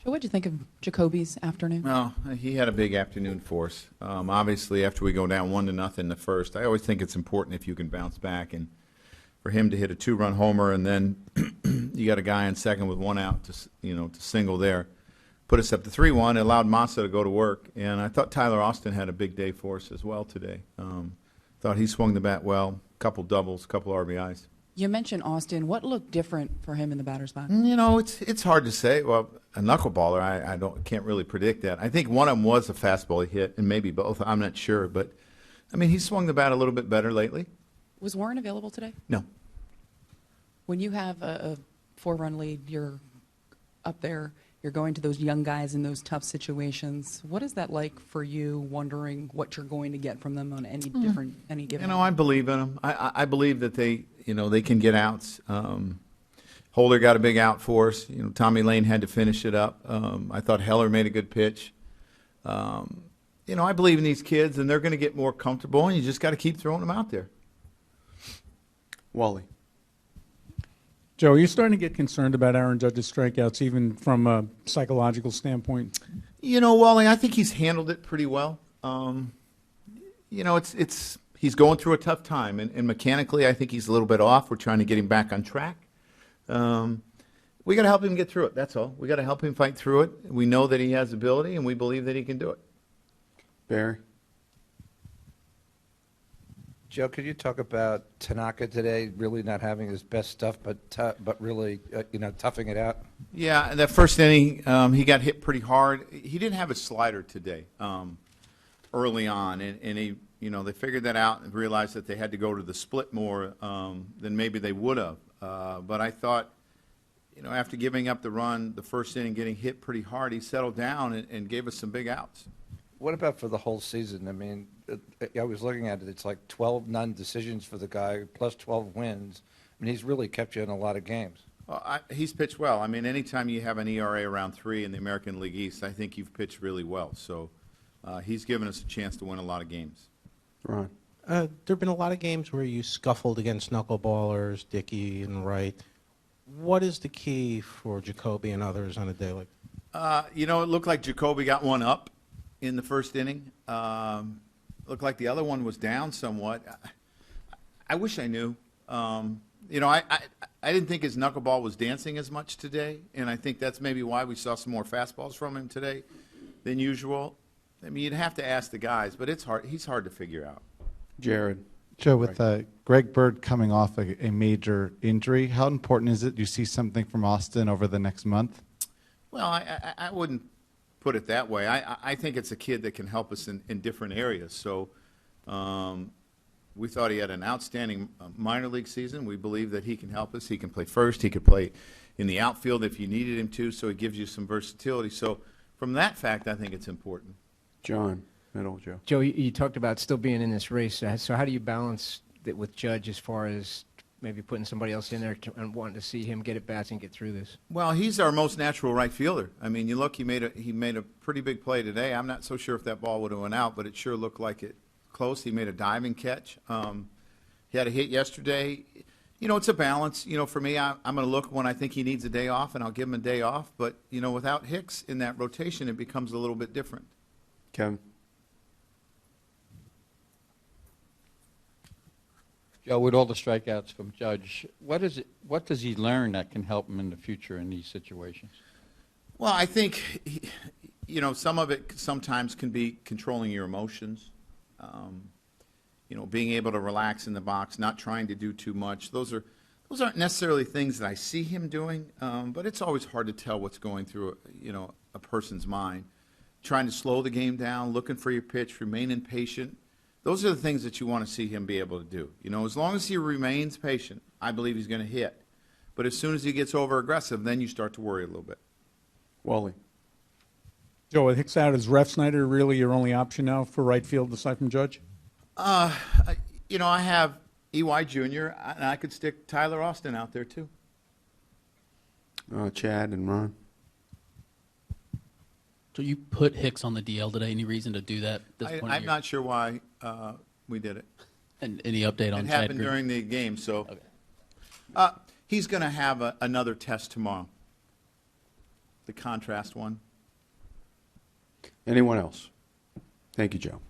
Joe, what did you think of Jacoby's afternoon? Well, he had a big afternoon for us. Obviously, after we go down 1-0 in the first, I always think it's important if you can bounce back. And for him to hit a 2-run homer, and then you got a guy in second with 1 out to single there, put us up to 3-1. It allowed Masa to go to work. And I thought Tyler Austin had a big day for us as well today. Thought he swung the bat well, a couple doubles, a couple RBIs. You mentioned Austin. What looked different for him in the batter's box? It's hard to say. Well, a knuckleballer, I can't really predict that. I think one of them was a fastball he hit, and maybe both. I'm not sure, but he swung the bat a little bit better lately. Was Warren available today? No. When you have a 4-run lead, you're up there. You're going to those young guys in those tough situations. What is that like for you, wondering what you're going to get from them on any given? I believe in them. I believe that they can get outs. Holder got a big out for us. Tommy Lane had to finish it up. I thought Heller made a good pitch. I believe in these kids, and they're going to get more comfortable, and you just got to keep throwing them out there. Wally. Joe, are you starting to get concerned about Aaron Judge's strikeouts, even from a psychological standpoint? Wally, I think he's handled it pretty well. He's going through a tough time, and mechanically, I think he's a little bit off. We're trying to get him back on track. We got to help him get through it. That's all. We got to help him fight through it. We know that he has ability, and we believe that he can do it. Barry. Joe, could you talk about Tanaka today really not having his best stuff, but really toughing it out? Yeah, that first inning, he got hit pretty hard. He didn't have a slider today early on, and he, they figured that out and realized that they had to go to the split more than maybe they would have. But I thought, after giving up the run, the first inning, getting hit pretty hard, he settled down and gave us some big outs. What about for the whole season? I was looking at it. It's like 12 non-decisions for the guy, plus 12 wins. He's really kept you in a lot of games. Well, he's pitched well. Anytime you have an ERA around 3 in the American League East, I think you've pitched really well. So he's given us a chance to win a lot of games. Ron. There have been a lot of games where you scuffled against knuckleballers, Dickey and Wright. What is the key for Jacoby and others on a day like that? It looked like Jacoby got one up in the first inning. Looked like the other one was down somewhat. I wish I knew. I didn't think his knuckleball was dancing as much today, and I think that's maybe why we saw some more fastballs from him today than usual. You'd have to ask the guys, but it's hard. He's hard to figure out. Jared. Joe, with Greg Bird coming off a major injury, how important is it? Do you see something from Austin over the next month? Well, I wouldn't put it that way. I think it's a kid that can help us in different areas. So we thought he had an outstanding minor league season. We believe that he can help us. He can play first. He could play in the outfield if you needed him to, so it gives you some versatility. So from that fact, I think it's important. John. Middle, Joe. Joe, you talked about still being in this race. So how do you balance it with Judge as far as maybe putting somebody else in there and wanting to see him get at bats and get through this? Well, he's our most natural right fielder. You look, he made a pretty big play today. I'm not so sure if that ball would have went out, but it sure looked like it close. He made a diving catch. He had a hit yesterday. It's a balance. For me, I'm going to look when I think he needs a day off, and I'll give him a day off. But, without Hicks in that rotation, it becomes a little bit different. Kevin. Joe, with all the strikeouts from Judge, what does he learn that can help him in the future in these situations? Well, I think, some of it sometimes can be controlling your emotions. Being able to relax in the box, not trying to do too much. Those aren't necessarily things that I see him doing, but it's always hard to tell what's going through, a person's mind. Trying to slow the game down, looking for your pitch, remaining patient. Those are the things that you want to see him be able to do. As long as he remains patient, I believe he's going to hit. But as soon as he gets over-aggressive, then you start to worry a little bit. Wally. Joe, with Hicks out, is Ref Snyder really your only option now for right field aside from Judge? I have E.Y. Jr., and I could stick Tyler Austin out there too. Chad and Ron. So you put Hicks on the DL today. Any reason to do that at this point? I'm not sure why we did it. And any update on it Chad happened Green? during the game, so he's going to have another test tomorrow. contrast one. Anyone else? Thank you, Joe.